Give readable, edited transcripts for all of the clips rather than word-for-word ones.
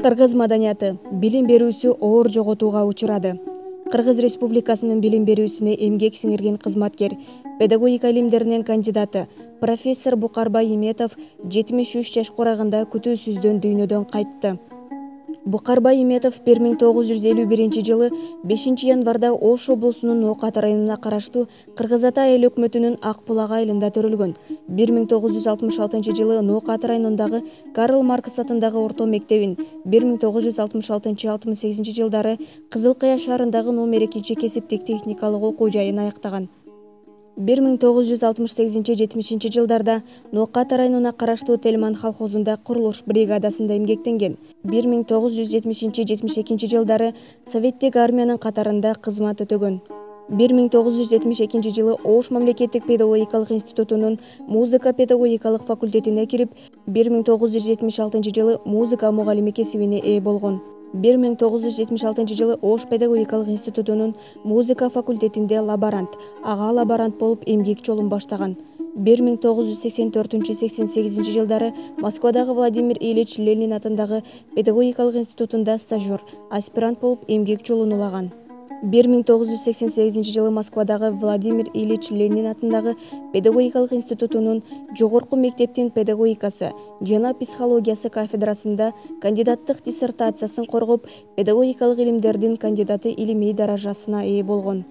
Кыргыз маданияты билим берүүсү оор жоготууга учурады. Кыргыз Республикасынын билим берүүсүнө эмгек сиңирген кызматкер, педагогика илимдеринин кандидаты профессор Букарбай Иметов 73 жаш курагында күтүүсүздөн дүйнөдөн кайтты. Букарбай Иметов 1951 жылы 5 январда Ош облусунун Ноокат районуна караштуу Кыргыз Ата эл өкмөтүнүн Ак Булак айылында төрөлгөн. 1966 жылы Ноокат районундагы Карл Маркс атындагы орто мектебин, 1966-68 жылдары Кызыл Кыя шаарындагы номер 2 кесиптик техникалык окуу жайын аяктаган. 1968-70 жылдарда Ноокат районуна караштуу Телман колхозунда курулуш бригадасында эмгектенген. 1970-72 жылдары Советтик армиянын катарында кызмат өтөгөн. 1972 жылы Ош мамлекеттик педагогикалык институтунун музыка педагогикалык факультетине кирип, 1976 жылы музыка мугалими кесибине ээ болгон. 1976 жылы Ош педагогикалык институтунун музыка факультетинде лаборант, ага лаборант болуп эмгек жолун баштаган. 1984-88 жылдары Москвадагы Владимир Ильич Ленин атындагы педагогикалык институтунда стажер, аспирант болуп эмгек жолун улаган. 1988 жылы Москвадагы Владимир Ильич Ленин атындагы педагогикалык институтунун жогорку мектептин педагогикасы жана психологиясы кафедрасында кандидаттык диссертациясын коргоп, педагогикалык илимдердин кандидаты илимий даражасына ээ болгон.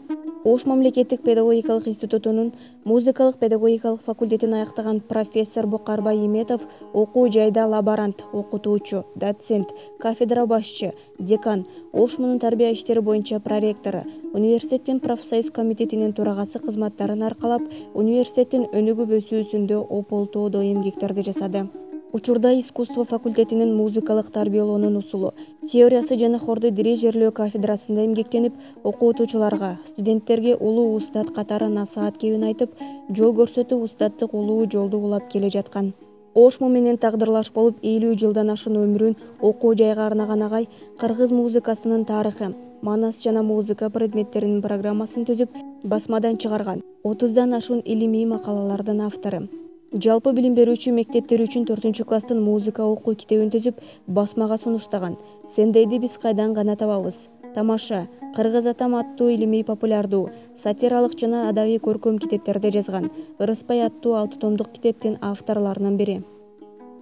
Ош мамлекеттик педагогикалык институтунун музыкалык педагогикалык факультетин аяктаган профессор Букарбай Иметов окуу жайда лаборант, окутуучу, доцент, кафедра башчы, декан, Ош мунун тарбия иштери боюнча проректору, университеттин профсоюз комитетинин турагасы кызматтарын аркалап, университеттин өнүгүп өсүүсүндө ополтоодо эмгектерди жасады. Учурда искусство факультетинин музыкалык тарбиялоонун усулу, теориясы жана хорду дирижерлөө кафедрасында эмгектенип, окутуучуларга, студенттерге улуу устат катары насаат кебин айтып, жол көрсөтүп, устаттык улуу жолду улап келе жаткан. Ош менен тагдырлаш болуп 50 жылдан ашуун өмүрүн окуу жайга арнаган агай кыргыз музыкасынын тарыхы, манас жана музыка предметтеринин программасын түзүп, басмадан чыгарган. 30дан ашуун илимий макалалардын автору. Жалпы билим берүүчү мектептер үчүн 4-класстын музыка окуу китебин түзүп, басмага сунуштаган. Сендейди биз кайдан гана табабыз. Тамаша, Кыргыз атам аттуу илимий популярдуу, сатиралык жана адабий көркөм китептерди жазган. Ырыспай аттуу 6 томдук китептин авторлорунун бири.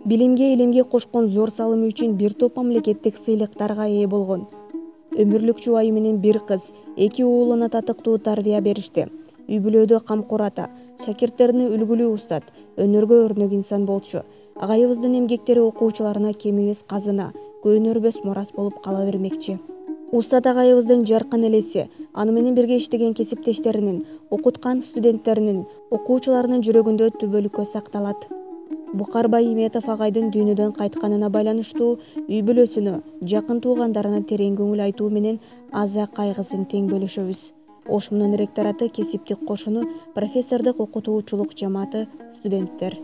Билимге илимге кошкон зор салымы үчүн бир топ мамлекеттик сыйлыктарга ээ болгон. Өмүрлүк жубайы менен бир кыз, 2 уулуна татыктуу тарбия беришти. Үй-бүлөдө камкор ата, шакирттерине үлгүлүү устат, өнөргө өрнөк инсан болчу. Агайыбыздын эмгектери окуучуларына кемибес казына, көөнөрбөс мурас болуп кала бермекчи. Устат агайыбыздын жаркын элеси, аны менен бирге иштеген кесиптештеринин, окуткан студенттеринин, окуучуларынын жүрөгүндө түбөлүккө сакталат. Букарбай Иметов агайдын дүйнөдөн кайтканына байланыштуу үй-бүлөсүнө, жакын туугандарына терең көңүл айтуу менен аза кайгысын тең бөлүшөбүз. Ош мунун ректораты, кесиптик кошуну, профессордук окутуучулук жамааты, студенттер.